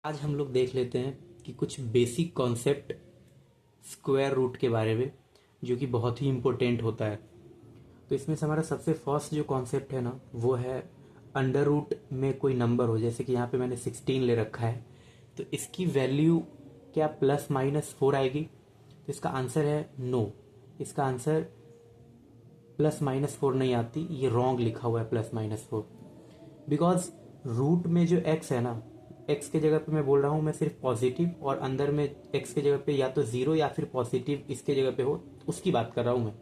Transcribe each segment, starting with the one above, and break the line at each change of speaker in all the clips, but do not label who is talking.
आज हम लोग देख लेते हैं कि कुछ बेसिक कॉन्सेप्ट स्क्वायर रूट के बारे में जो कि बहुत ही इम्पोर्टेंट होता है। तो इसमें से हमारा सबसे फर्स्ट जो कॉन्सेप्ट है ना वो है अंडर रूट में कोई नंबर हो, जैसे कि यहाँ पे मैंने 16 ले रखा है तो इसकी वैल्यू क्या +-4 आएगी। तो इसका आंसर है नो, इसका आंसर +-4 नहीं आती, ये रॉन्ग लिखा हुआ है +-4। बिकॉज रूट में जो x है ना, x के जगह पे मैं बोल रहा हूँ मैं सिर्फ पॉजिटिव, और अंदर में x के जगह पे या तो 0 या फिर पॉजिटिव इसके जगह पे हो उसकी बात कर रहा हूँ मैं।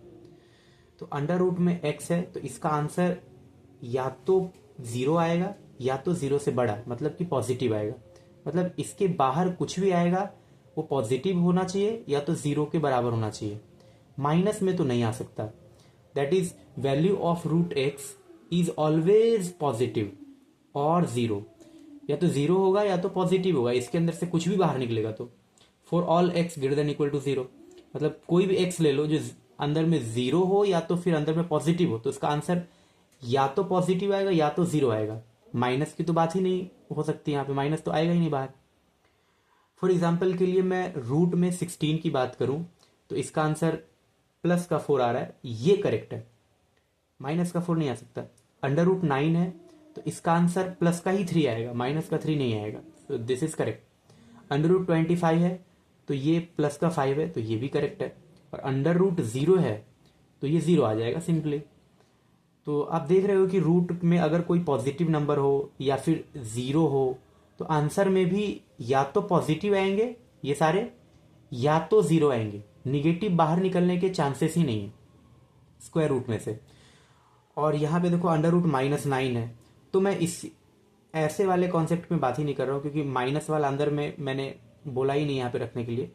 तो अंडर रूट में x है तो इसका आंसर या तो 0 आएगा या तो 0 से बड़ा, मतलब कि पॉजिटिव आएगा। मतलब इसके बाहर कुछ भी आएगा वो पॉजिटिव होना चाहिए या तो 0 के बराबर होना चाहिए, माइनस में तो नहीं आ सकता। That is value of root x is always positive और 0, या तो 0 होगा या तो पॉजिटिव होगा, इसके अंदर से कुछ भी बाहर निकलेगा। तो for all x greater than equal to 0, मतलब कोई भी एक्स ले लो जो अंदर में 0 हो या तो फिर अंदर में पॉजिटिव हो, तो इसका आंसर या तो पॉजिटिव आएगा या तो 0 आएगा। माइनस की तो बात ही नहीं हो सकती, यहाँ पे माइनस तो आएगा ही नहीं बाहर। फॉर एग्जाम्पल के लिए मैं रूट में 16 की बात करूं तो इसका आंसर +4 आ रहा है, ये करेक्ट है, माइनस का 4 नहीं आ सकता। अंडर रूट 9 है तो इसका आंसर प्लस का ही 3 आएगा, माइनस का 3 नहीं आएगा, तो this is correct. Under root 25 है तो ये प्लस का 5 है तो ये भी करेक्ट है, और अंडर रूट 0 है तो ये 0 आ जाएगा सिंपली। तो आप देख रहे हो कि रूट में अगर कोई पॉजिटिव नंबर हो या फिर 0 हो तो आंसर में भी या तो पॉजिटिव आएंगे ये सारे या तो 0 आएंगे, निगेटिव बाहर निकलने के चांसेस ही नहीं है स्क्वायर रूट में से। और यहाँ पे देखो अंडर रूट -9 है, तो मैं इस ऐसे वाले कॉन्सेप्ट में बात ही नहीं कर रहा हूँ क्योंकि माइनस वाला अंदर में मैंने बोला ही नहीं यहाँ पे रखने के लिए,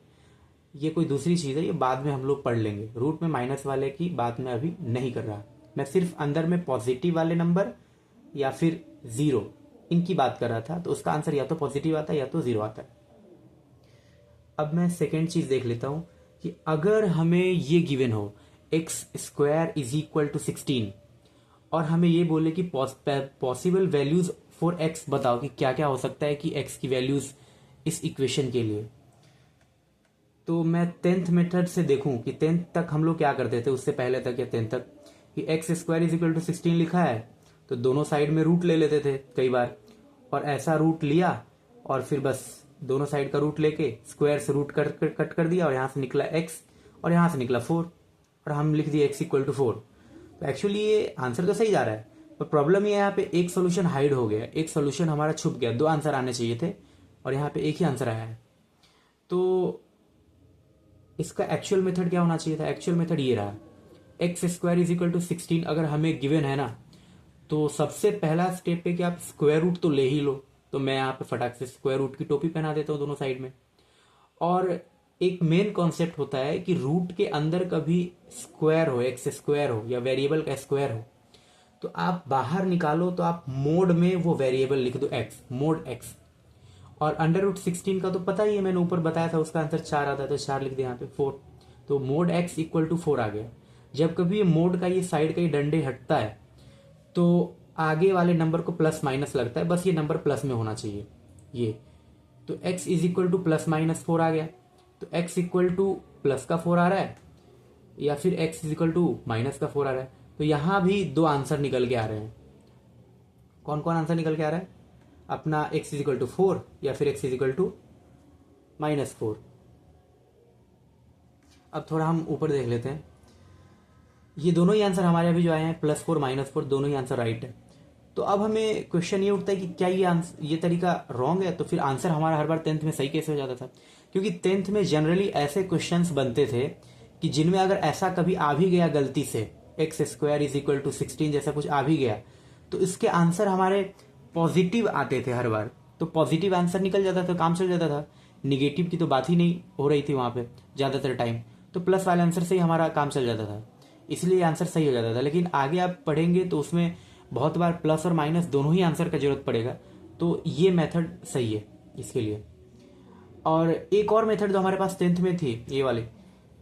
ये कोई दूसरी चीज़ है, ये बाद में हम लोग पढ़ लेंगे। रूट में माइनस वाले की बात मैं अभी नहीं कर रहा, मैं सिर्फ अंदर में पॉजिटिव वाले नंबर या फिर 0 इनकी बात कर रहा था। तो उसका आंसर या तो पॉजिटिव आता है या तो 0 आता है। अब मैं सेकेंड चीज देख लेता हूं कि अगर हमें ये गिवन हो x² इज इक्वल टू 16 और हमें ये बोले कि पॉसिबल वैल्यूज फॉर x बताओ कि क्या क्या हो सकता है कि x की वैल्यूज इस इक्वेशन के लिए। तो मैं 10th मेथड से देखूं कि 10th तक हम लोग क्या करते थे, उससे पहले तक या 10th तक, कि x² इज इक्वल टू 16 लिखा है तो दोनों साइड में रूट ले लेते थे कई बार, और ऐसा रूट लिया और फिर बस दोनों साइड का रूट लेके स्क्वायर से रूट कट कर दिया और यहां से निकला x और यहां से निकला 4 और हम लिख दिए x इक्वल टू 4। तो एक्चुअली ये आंसर तो सही जा रहा है, पर प्रॉब्लम ये यहाँ पे एक सोल्यूशन हाइड हो गया, एक सोल्यूशन हमारा छुप गया, 2 आंसर आने चाहिए थे और यहाँ पे एक ही आंसर आया है। तो इसका एक्चुअल मेथड क्या होना चाहिए था, एक्चुअल मेथड ये रहा, x² इज इक्वल टू 16 अगर हमें गिवन है ना तो सबसे पहला स्टेप है कि आप स्क्वायर रूट तो ले ही लो। तो मैं यहाँ पे फटाक से स्क्वायर रूट की टोपी पहना देता हूँ दोनों साइड में। और एक मेन कॉन्सेप्ट होता है कि रूट के अंदर कभी स्क्वायर हो, x² हो या वेरिएबल का स्क्वायर हो तो आप बाहर निकालो तो आप मोड में वो वेरिएबल लिख दो x, मोड x। और अंडर रूट 16 का तो पता ही है, मैंने ऊपर बताया था उसका आंसर 4 आता है तो 4 लिख दिया यहाँ पे 4, तो मोड x इक्वल टू 4 आ गया। जब कभी ये मोड का ये साइड का ये डंडे हटता है तो आगे वाले नंबर को प्लस माइनस लगता है, बस ये नंबर प्लस में होना चाहिए ये। तो x इज इक्वल टू +-4 आ गया, तो x इक्वल टू प्लस का 4 आ रहा है या फिर x is equal to minus का 4 आ रहा है। तो यहां भी 2 आंसर निकल के आ रहे हैं। कौन कौन आंसर निकल के आ रहा है अपना, x इज इक्वल टू 4 या फिर x इज इक्वल टू -4। अब थोड़ा हम ऊपर देख लेते हैं, ये दोनों ही आंसर हमारे अभी जो आए हैं +4 -4 दोनों ही आंसर राइट है। तो अब हमें क्वेश्चन ये उठता है कि क्या ये तरीका रॉन्ग है, तो फिर आंसर हमारा हर बार 10th में सही कैसे हो जाता था। क्योंकि 10th में जनरली ऐसे क्वेश्चंस बनते थे कि जिनमें अगर ऐसा कभी आ भी गया गलती से x² इज इक्वल टू 16 जैसा कुछ आ भी गया तो इसके आंसर हमारे पॉजिटिव आते थे हर बार, तो पॉजिटिव आंसर निकल जाता था, काम चल जाता था। निगेटिव की तो बात ही नहीं हो रही थी वहां पे ज्यादातर टाइम, तो प्लस वाले आंसर से ही हमारा काम चल जाता था, इसलिए आंसर सही हो जाता था। लेकिन आगे आप पढ़ेंगे तो उसमें बहुत बार प्लस और माइनस दोनों ही आंसर का जरूरत पड़ेगा, तो ये मेथड सही है इसके लिए। और एक और मेथड जो हमारे पास 10th में थी ये वाली,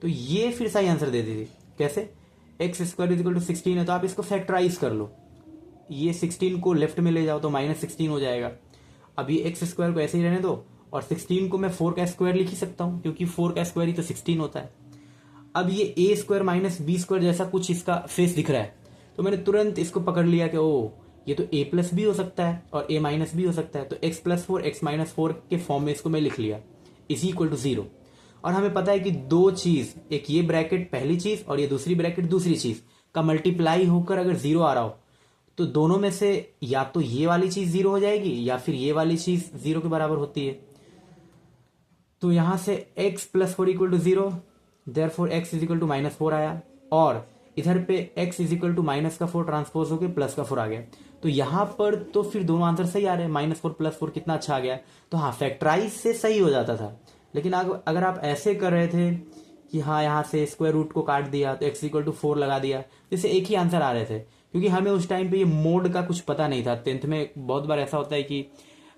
तो ये फिर सही आंसर दे दी थी। कैसे, x² इज इक्वल टू 16 है तो आप इसको फैक्टराइज कर लो, ये 16 को लेफ्ट में ले जाओ तो -16 हो जाएगा। अब ये एक्स स्क्वायर को ऐसे ही रहने दो, और 16 को मैं 4 का स्क्वायर लिख ही सकता हूं, क्योंकि 4 का स्क्वायर ही तो 16 होता है। अब ये ए स्क्वायर माइनस बी स्क्वायर जैसा कुछ इसका फेस दिख रहा है, तो मैंने तुरंत इसको पकड़ लिया कि ओ ये तो ए प्लस भी हो सकता है और ए माइनस भी हो सकता है, तो एक्स प्लस 4 एक्स माइनस 4 के फॉर्म में इसको मैं लिख लिया, इज इक्वल टू 0। और हमें पता है कि दो चीज, एक ये ब्रैकेट पहली चीज और ये दूसरी ब्रैकेट दूसरी चीज का मल्टीप्लाई होकर अगर 0 आ रहा हो, तो दोनों में से या तो ये वाली चीज 0 हो जाएगी या फिर ये वाली चीज 0 के बराबर होती है। तो यहां से x plus 4 equal to 0, therefore x is equal to minus 4 आया, और इधर पे x is equal to minus का 4 ट्रांसपोज होके प्लस का 4 आ गया। तो यहां पर तो फिर दोनों आंसर सही आ रहे हैं, -4 प्लस 4 कितना अच्छा आ गया। तो हाँ, फैक्टराइज से सही हो जाता था, लेकिन अगर आप ऐसे कर रहे थे कि हाँ यहाँ से स्क्वायर रूट को काट दिया तो x इक्वल टू 4 लगा दिया, जैसे एक ही आंसर आ रहे थे। क्योंकि हमें उस टाइम पे ये मोड का कुछ पता नहीं था। 10th में बहुत बार ऐसा होता है कि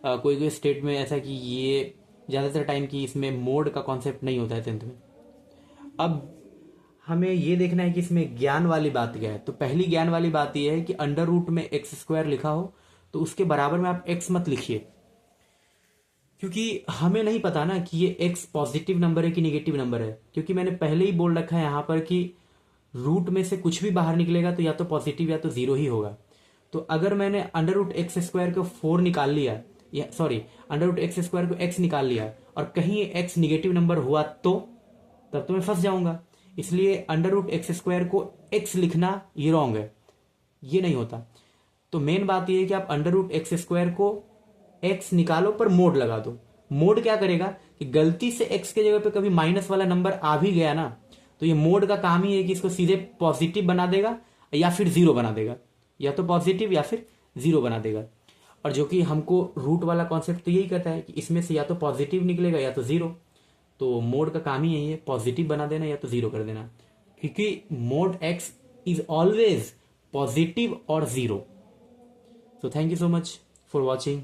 कोई कोई स्टेट में ऐसा कि ये ज़्यादातर टाइम की इसमें मोड का कॉन्सेप्ट नहीं होता है 10th में। अब हमें ये देखना है कि इसमें ज्ञान वाली बात क्या है। तो पहली ज्ञान वाली बात यह है कि अंडर रूट में एक्स स्क्वायर लिखा हो तो उसके बराबर में आप एक्स मत लिखिए, क्योंकि हमें नहीं पता ना कि ये एक्स पॉजिटिव नंबर है कि निगेटिव नंबर है। क्योंकि मैंने पहले ही बोल रखा है यहां पर कि रूट में से कुछ भी बाहर निकलेगा तो या तो पॉजिटिव या तो 0 ही होगा। तो अगर मैंने अंडर रूट एक्स स्क्वायर को 4 निकाल लिया, या sorry under root x square को x निकाल लिया और कहीं एक्स निगेटिव नंबर हुआ तो तब तो मैं फंस जाऊंगा। इसलिए अंडर रूट एक्स स्क्वायर को x लिखना ये रॉन्ग है, ये नहीं होता। तो मेन बात ये है कि आप अंडर रूट एक्स स्क्वायर को x निकालो पर मोड लगा दो। मोड क्या करेगा कि गलती से x के जगह पे कभी माइनस वाला नंबर आ भी गया ना, तो ये मोड का काम ही है कि इसको सीधे पॉजिटिव बना देगा या फिर 0 बना देगा, या तो पॉजिटिव या फिर 0 बना देगा। और जो कि हमको रूट वाला कॉन्सेप्ट तो यही कहता है कि इसमें से या तो पॉजिटिव निकलेगा या तो 0। तो मोड का काम ही यही है, पॉजिटिव बना देना या तो 0 कर देना, क्योंकि mode x is always positive और 0। So thank you so much for watching.